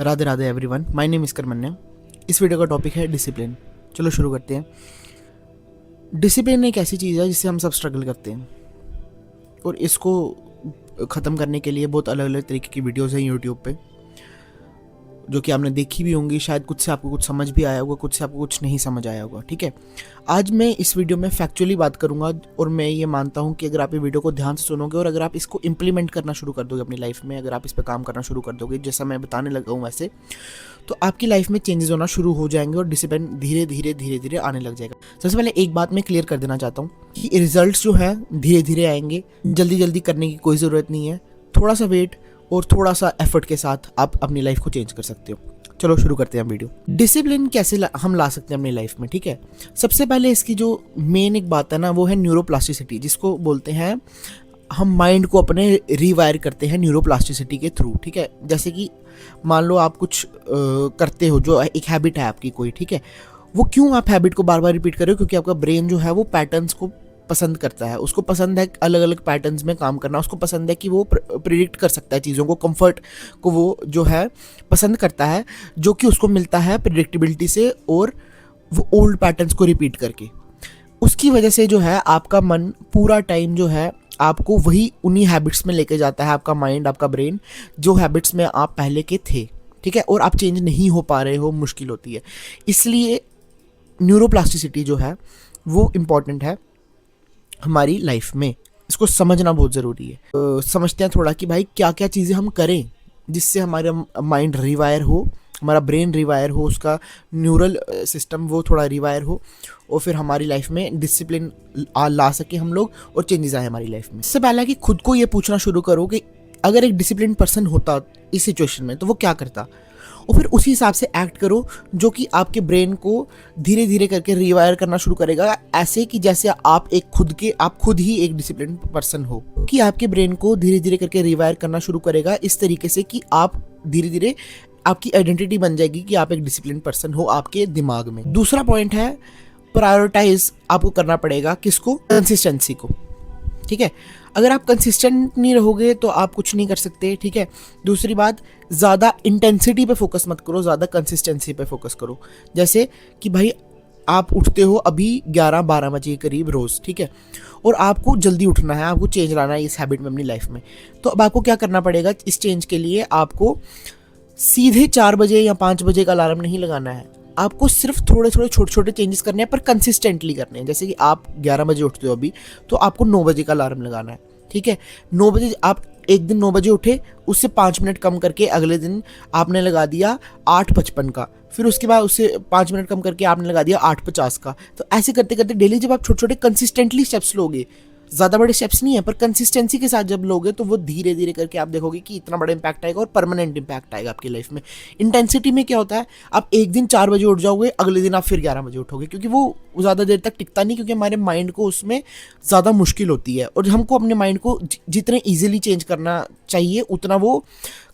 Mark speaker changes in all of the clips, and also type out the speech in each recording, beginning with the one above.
Speaker 1: Radhe Radhe everyone, my name इस करमन्या। इस video का टॉपिक है डिसिप्लिन। चलो शुरू करते हैं। डिसिप्लिन एक ऐसी चीज़ है जिससे हम सब स्ट्रगल करते हैं और इसको ख़त्म करने के लिए बहुत अलग अलग तरीके की वीडियोस हैं यूट्यूब पे, जो कि आपने देखी भी होंगी। शायद कुछ से आपको कुछ समझ भी आया होगा, कुछ से आपको कुछ नहीं समझ आया होगा। ठीक है, आज मैं इस वीडियो में फैक्चुअली बात करूंगा और मैं ये मानता हूँ कि अगर आप ये वीडियो को ध्यान से सुनोगे और अगर आप इसको इम्प्लीमेंट करना शुरू कर दोगे अपनी लाइफ में, अगर आप इस पर काम करना शुरू कर दोगे जैसा मैं बताने लगा हूँ वैसे, तो आपकी लाइफ में चेंजेस होना शुरू हो जाएंगे और डिसिप्लिन धीरे धीरे धीरे धीरे आने लग जाएगा। सबसे पहले एक बात मैं क्लियर कर देना चाहता हूँ कि रिजल्ट्स जो है धीरे धीरे आएंगे, जल्दी जल्दी करने की कोई ज़रूरत नहीं है। थोड़ा सा वेट और थोड़ा सा एफर्ट के साथ आप अपनी लाइफ को चेंज कर सकते हो। चलो शुरू करते हैं वीडियो। डिसिप्लिन कैसे हम ला सकते हैं अपनी लाइफ में। ठीक है, सबसे पहले इसकी जो मेन एक बात है ना, वो है न्यूरोप्लास्टिसिटी, जिसको बोलते हैं हम माइंड को अपने रिवायर करते हैं न्यूरोप्लास्टिसिटी के थ्रू। ठीक है, जैसे कि मान लो आप कुछ करते हो, जो एक हैबिट है आपकी कोई, ठीक है, वो क्यों आप हैबिट को बार बार रिपीट कर रहे हो? क्योंकि आपका ब्रेन जो है वो पैटर्न्स को पसंद करता है। उसको पसंद है अलग अलग पैटर्न्स में काम करना। उसको पसंद है कि वो प्रिडिक्ट कर सकता है चीज़ों को, कंफर्ट को वो जो है पसंद करता है, जो कि उसको मिलता है प्रिडिक्टेबिलिटी से और वो ओल्ड पैटर्न्स को रिपीट करके। उसकी वजह से जो है आपका मन पूरा टाइम जो है आपको वही उन्हीं हैबिट्स में लेके जाता है, आपका माइंड, आपका ब्रेन, जो हैबिट्स में आप पहले के थे। ठीक है, और आप चेंज नहीं हो पा रहे हो, मुश्किल होती है। इसलिए न्यूरोप्लास्टिसिटी जो है वो इम्पॉर्टेंट है हमारी लाइफ में। इसको समझना बहुत ज़रूरी है। समझते हैं थोड़ा कि भाई क्या क्या चीज़ें हम करें जिससे हमारा माइंड रिवायर हो, हमारा ब्रेन रिवायर हो, उसका न्यूरल सिस्टम वो थोड़ा रिवायर हो और फिर हमारी लाइफ में डिसिप्लिन ला सके हम लोग और चेंजेस आए हमारी लाइफ में। इससे पहले कि खुद को ये पूछना शुरू करो कि अगर एक डिसिप्लिन पर्सन होता इस सिचुएशन में तो वो क्या करता, और फिर उसी हिसाब से एक्ट करो, जो कि आपके ब्रेन को धीरे धीरे करके रिवायर करना शुरू करेगा, ऐसे कि जैसे आप खुद ही एक डिसिप्लिन पर्सन हो। कि आपके ब्रेन को धीरे धीरे करके रिवायर करना शुरू करेगा इस तरीके से कि आप धीरे धीरे आपकी आइडेंटिटी बन जाएगी कि आप एक डिसिप्लिन पर्सन हो आपके दिमाग में। दूसरा पॉइंट है प्रायोरिटाइज आपको करना पड़ेगा किसको? कंसिस्टेंसी को। ठीक है, अगर आप कंसिस्टेंट नहीं रहोगे तो आप कुछ नहीं कर सकते। ठीक है, दूसरी बात, ज़्यादा इंटेंसिटी पे फोकस मत करो, ज़्यादा कंसिस्टेंसी पे फोकस करो। जैसे कि भाई आप उठते हो अभी 11-12 बजे के करीब रोज़, ठीक है, और आपको जल्दी उठना है, आपको चेंज लाना है इस हैबिट में अपनी लाइफ में। तो अब आपको क्या करना पड़ेगा? इस चेंज के लिए आपको सीधे 4 बजे या 5 बजे का अलार्म नहीं लगाना है। आपको सिर्फ थोड़े थोड़े छोटे छोटे चेंजेस करने हैं, पर कंसिस्टेंटली करने हैं। जैसे कि आप 11 बजे उठते हो अभी, तो आपको 9 बजे का अलार्म लगाना है। ठीक है, 9 बजे आप एक दिन 9 बजे उठे, उससे 5 मिनट कम करके अगले दिन आपने लगा दिया 8:55 का, फिर उसके बाद उससे 5 मिनट कम करके आपने लगा दिया 8:50 का। तो ऐसे करते करते डेली जब आप छोटे छोटे कंसिस्टेंटली स्टेप्स लोगे, ज़्यादा बड़े स्टेप्स नहीं है पर कंसिस्टेंसी के साथ जब लोगे, तो वो धीरे धीरे करके आप देखोगे कि इतना बड़ा इंपैक्ट आएगा और परमानेंट इंपैक्ट आएगा आपकी लाइफ में। इंटेंसिटी में क्या होता है, आप एक दिन 4 बजे उठ जाओगे, अगले दिन आप फिर 11 बजे उठोगे, क्योंकि वो ज़्यादा देर तक टिकता नहीं, क्योंकि हमारे माइंड को उसमें ज़्यादा मुश्किल होती है और हमको अपने माइंड को जितने ईजिली चेंज करना चाहिए उतना वो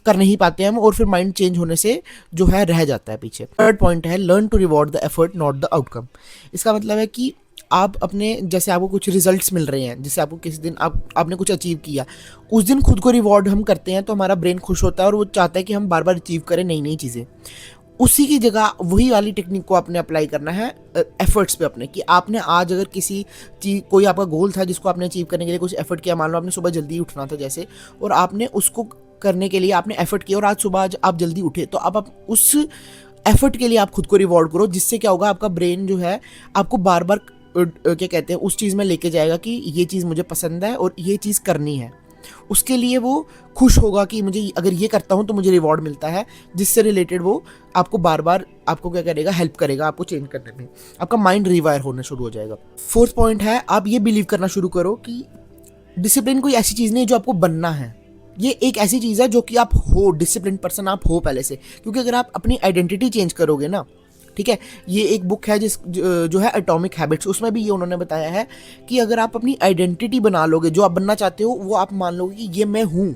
Speaker 1: कर नहीं पाते हम, और फिर माइंड चेंज होने से जो है रह जाता है पीछे। थर्ड पॉइंट है learn to reward the effort not the outcome. इसका मतलब है कि आप अपने, जैसे आपको कुछ रिजल्ट्स मिल रहे हैं, जैसे आपको किसी दिन आपने कुछ अचीव किया, उस दिन खुद को रिवॉर्ड हम करते हैं तो हमारा ब्रेन खुश होता है और वो चाहता है कि हम बार बार अचीव करें नई नई चीज़ें। उसी की जगह वही वाली टेक्निक को आपने अप्लाई करना है एफर्ट्स पे अपने, कि आपने आज अगर किसी चीज़, कोई आपका गोल था जिसको आपने अचीव करने के लिए कुछ एफर्ट किया, मान लो आपने सुबह जल्दी उठना था जैसे, और आपने उसको करने के लिए आपने एफर्ट किया और आज सुबह आप जल्दी उठे, तो अब आप उस एफर्ट के लिए आप खुद को रिवॉर्ड करो, जिससे क्या होगा, आपका ब्रेन जो है आपको बार बार क्या कहते हैं उस चीज़ में लेके जाएगा कि ये चीज़ मुझे पसंद है और ये चीज़ करनी है। उसके लिए वो खुश होगा कि मुझे अगर ये करता हूँ तो मुझे रिवॉर्ड मिलता है, जिससे रिलेटेड वो आपको बार बार आपको क्या करेगा, हेल्प करेगा आपको चेंज करने में। आपका माइंड रिवायर होना शुरू हो जाएगा। फोर्थ पॉइंट है, आप ये बिलीव करना शुरू करो कि डिसिप्लिन कोई ऐसी चीज़ नहीं है जो आपको बनना है, ये एक ऐसी चीज़ है जो कि आप हो, डिसिप्लिन पर्सन आप हो पहले से। क्योंकि अगर आप अपनी आइडेंटिटी चेंज करोगे ना, ठीक है, ये एक बुक है जो है एटॉमिक हैबिट्स, उसमें भी ये उन्होंने बताया है कि अगर आप अपनी आइडेंटिटी बना लोगे, जो आप बनना चाहते हो वो आप मान लोगे कि ये मैं हूँ,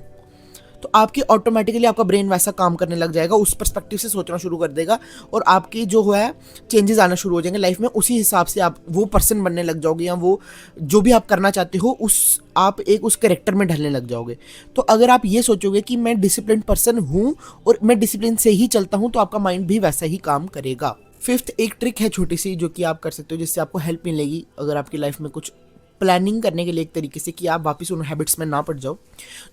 Speaker 1: तो आपकी ऑटोमेटिकली आपका ब्रेन वैसा काम करने लग जाएगा, उस पर्सपेक्टिव से सोचना शुरू कर देगा और आपकी जो है चेंजेस आना शुरू हो जाएंगे लाइफ में। उसी हिसाब से आप वो पर्सन बनने लग जाओगे, या वो जो भी आप करना चाहते हो आप एक उस कैरेक्टर में ढलने लग जाओगे। तो अगर आप ये सोचोगे कि मैं डिसिप्लिन पर्सन हूँ और मैं डिसिप्लिन से ही चलता हूँ, तो आपका माइंड भी वैसा ही काम करेगा। फिफ्थ एक ट्रिक है छोटी सी जो कि आप कर सकते हो, जिससे आपको हेल्प मिलेगी अगर आपकी लाइफ में कुछ प्लानिंग करने के लिए, एक तरीके से कि आप वापस उन हैबिट्स में ना पड़ जाओ,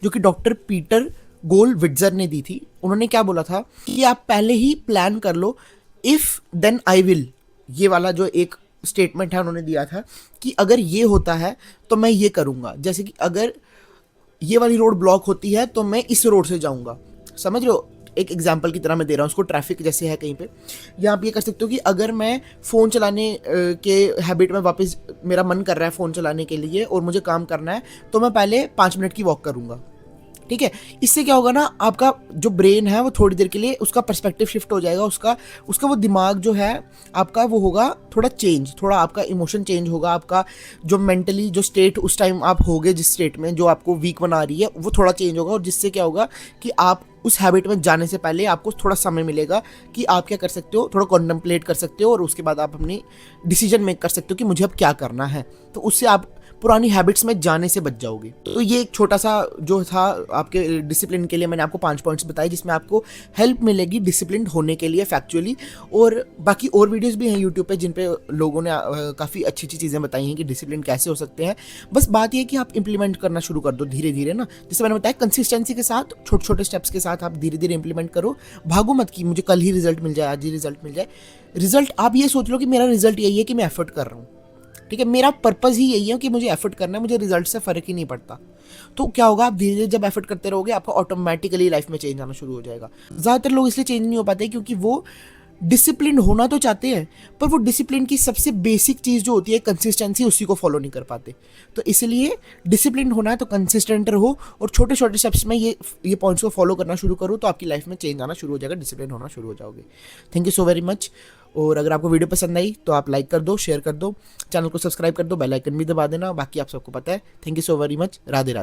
Speaker 1: जो कि डॉक्टर पीटर गोल विट्जर ने दी थी। उन्होंने क्या बोला था कि आप पहले ही प्लान कर लो, इफ देन आई विल, ये वाला जो एक स्टेटमेंट है उन्होंने दिया था कि अगर ये होता है तो मैं ये करूँगा। जैसे कि अगर ये वाली रोड ब्लॉक होती है तो मैं इस रोड से जाऊँगा, समझ रहे हो, एक एग्जाम्पल की तरह मैं दे रहा हूँ उसको, ट्रैफिक जैसे है कहीं पे, या आप ये कर सकते हो कि अगर मैं फ़ोन चलाने के हैबिट में वापस मेरा मन कर रहा है फ़ोन चलाने के लिए और मुझे काम करना है, तो मैं पहले 5 मिनट की वॉक करूँगा। ठीक है, इससे क्या होगा ना, आपका जो ब्रेन है वो थोड़ी देर के लिए उसका पर्सपेक्टिव शिफ्ट हो जाएगा, उसका वो दिमाग जो है आपका वो होगा थोड़ा चेंज, थोड़ा आपका इमोशन चेंज होगा, आपका जो मेंटली जो स्टेट उस टाइम आप होगे, जिस स्टेट में जो आपको वीक बना रही है, वो थोड़ा चेंज होगा। और जिससे क्या होगा कि आप उस हैबिट में जाने से पहले आपको थोड़ा समय मिलेगा कि आप क्या कर सकते हो, थोड़ा कॉन्टम्पलेट कर सकते हो और उसके बाद आप अपनी डिसीजन मेक कर सकते हो कि मुझे अब क्या करना है। तो उससे आप पुरानी हैबिट्स में जाने से बच जाओगे। तो ये एक छोटा सा जो था आपके डिसिप्लिन के लिए, मैंने आपको 5 पॉइंट्स बताए जिसमें आपको हेल्प मिलेगी डिसिप्लिन होने के लिए फैक्चुअली। और बाकी और वीडियोस भी हैं यूट्यूब पे जिन पे लोगों ने काफ़ी अच्छी अच्छी चीज़ें बताई हैं कि डिसिप्लिन कैसे हो सकते हैं। बस बात ये है कि आप इंप्लीमेंट करना शुरू कर दो धीरे धीरे ना, जैसे मैंने बताया कंसिस्टेंसी के साथ, छोटे छोटे स्टेप्स के साथ आप धीरे धीरे इंप्लीमेंट करो। भागो मत कि मुझे कल ही रिजल्ट मिल जाए, आज ही रिजल्ट मिल जाए। रिजल्ट आप ये सोच लो कि मेरा रिजल्ट यही है कि मैं एफर्ट कर रहा हूँ, ठीक है, मेरा पर्पस ही यही है कि मुझे एफर्ट करना है, मुझे रिजल्ट से फ़र्क ही नहीं पड़ता। तो क्या होगा, आप धीरे धीरे जब एफर्ट करते रहोगे आपका ऑटोमेटिकली लाइफ में चेंज आना शुरू हो जाएगा। ज़्यादातर लोग इसलिए चेंज नहीं हो पाते क्योंकि वो डिसिप्लिन होना तो चाहते हैं, पर वो डिसिप्लिन की सबसे बेसिक चीज़ जो होती है कंसिस्टेंसी, उसी को फॉलो नहीं कर पाते। तो इसलिए डिसिप्लिन होना है तो कंसिस्टेंट रहो और छोटे छोटे स्टेप्स में ये पॉइंट्स को फॉलो करना शुरू करो, तो आपकी लाइफ में चेंज आना शुरू हो जाएगा, डिसिप्लिन होना शुरू हो जाओगे। Thank you so very much. और अगर आपको वीडियो पसंद आई तो आप लाइक कर दो, शेयर कर दो, चैनल को सब्सक्राइब कर दो, बेल आइकन भी दबा देना। बाकी आप सबको पता है। Thank you so very much. Radhe Radhe.